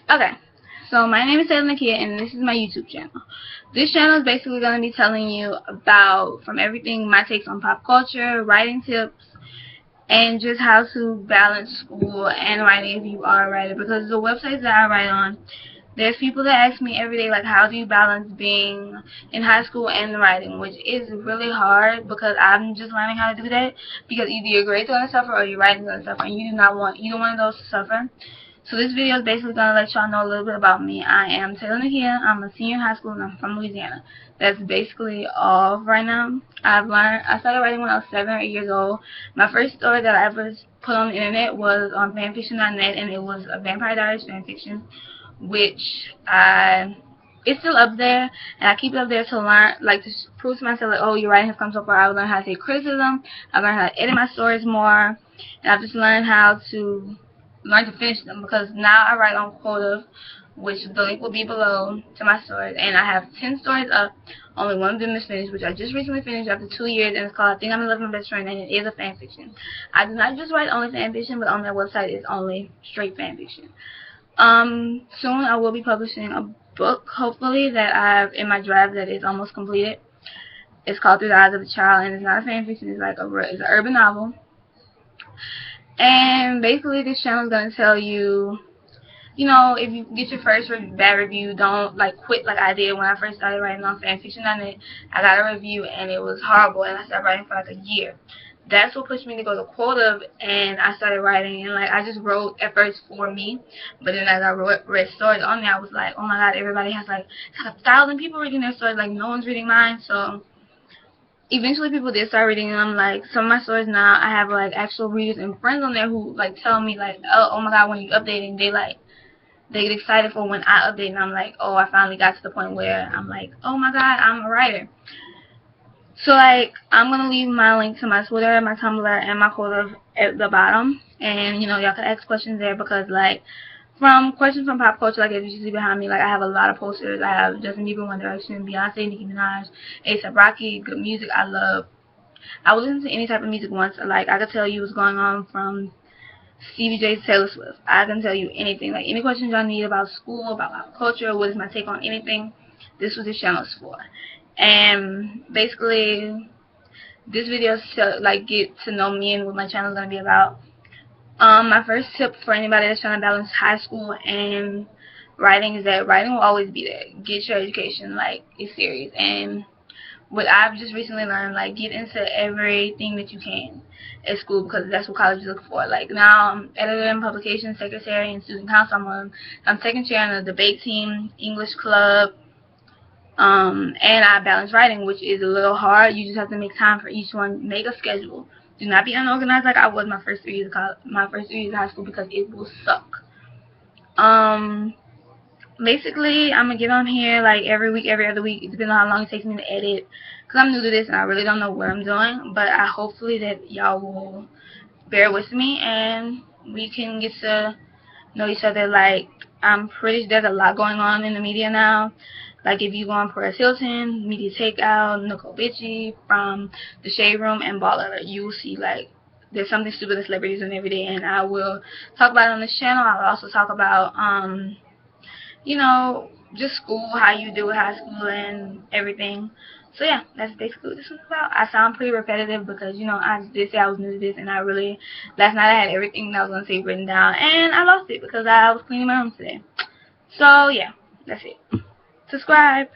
Okay, so my name is Taylornikiaa, and this is my YouTube channel. This channel is basically going to be telling you about, from everything, my takes on pop culture, writing tips, and just how to balance school and writing if you are a writer. Because the websites that I write on, there's people that ask me every day, like, how do you balance being in high school and writing, which is really hard because I'm just learning how to do that. Because either your grades are going to suffer or your writing's going to suffer, and you do not want either one of those to suffer. So this video is basically going to let y'all know a little bit about me. I am Taylornikiaa. I'm a senior in high school and I'm from Louisiana. That's basically all right now. I started writing when I was 7 or 8 years old. My first story that I ever put on the internet was on fanfiction.net, and it was a Vampire Diaries fanfiction, which it's still up there, and I keep it up there to learn, like, to prove to myself, like, oh, your writing has come so far. I learned how to take criticism. I learned how to edit my stories more, and I've just learned how to finish them, because now I write on quota, which the link will be below to my stories, and I have 10 stories up. Only one of them is finished, which I just recently finished after 2 years, and it's called I Think I'm in Love with My Best Friend, and it is a fan fiction. I do not just write only fan fiction, but on their website it's only straight fan fiction. Soon I will be publishing a book, hopefully, that I have in my draft that is almost completed. It's called Through the Eyes of a Child, and it's not a fan fiction, it's like it's an urban novel. And basically this channel is going to tell you, if you get your first bad review, don't, like, quit like I did when I first started writing on fanfiction.net. I got a review and it was horrible, and I started writing for like a year. That's what pushed me to go to Quota, and I started writing, and like I just wrote at first for me, but then as I read stories on there, I was like, oh my god, everybody has like 1,000 people reading their stories, like no one's reading mine. So eventually people did start reading them. Like some of my stories now, I have like actual readers and friends on there who like tell me like, oh my god, when you update, and they get excited for when I update, and I'm like, oh, I finally got to the point where I'm like, oh my god, I'm a writer. So like I'm gonna leave my link to my Twitter, my Tumblr, and my Quota at the bottom, and y'all can ask questions there, because like from questions from pop culture, like as you see behind me, like I have a lot of posters. I have Justin Bieber, One Direction, Beyonce, Nicki Minaj, A$AP Rocky, good music. I would listen to any type of music once. Like I could tell you what's going on from Stevie J to Taylor Swift. I can tell you anything. Like any questions y'all need about school, about pop culture, what is my take on anything, this was this channel is for. And basically this video is to like get to know me and what my channel is gonna be about. My first tip for anybody that's trying to balance high school and writing is that writing will always be there. Get your education, like, it's serious. And what I've just recently learned, like, get into everything that you can at school, because that's what college is looking for. Like, now I'm editor in publications, secretary, and student council. I'm second chair in the debate team, English club, and I balance writing, which is a little hard. You just have to make time for each one. Make a schedule. Do not be unorganized like I was my first 3 years of college, my first 3 years of high school, because it will suck. Basically, I'm gonna get on here like every week, every other week, depending on how long it takes me to edit, because I'm new to this and I really don't know what I'm doing. But I hopefully that y'all will bear with me and we can get to know each other. Like, I'm pretty sure there's a lot going on in the media now. Like, if you go on Perez Hilton, Media Takeout, Nicole Bitchy from The Shade Room, and Baller, you will see, like, there's something stupid that celebrities doing every day, and I will talk about it on this channel. I will also talk about, just school, how you deal with high school and everything. So yeah, that's basically what this is about. I sound pretty repetitive because, I did say I was new to this, and last night I had everything that I was going to say written down, and I lost it because I was cleaning my room today. So yeah, that's it. Subscribe.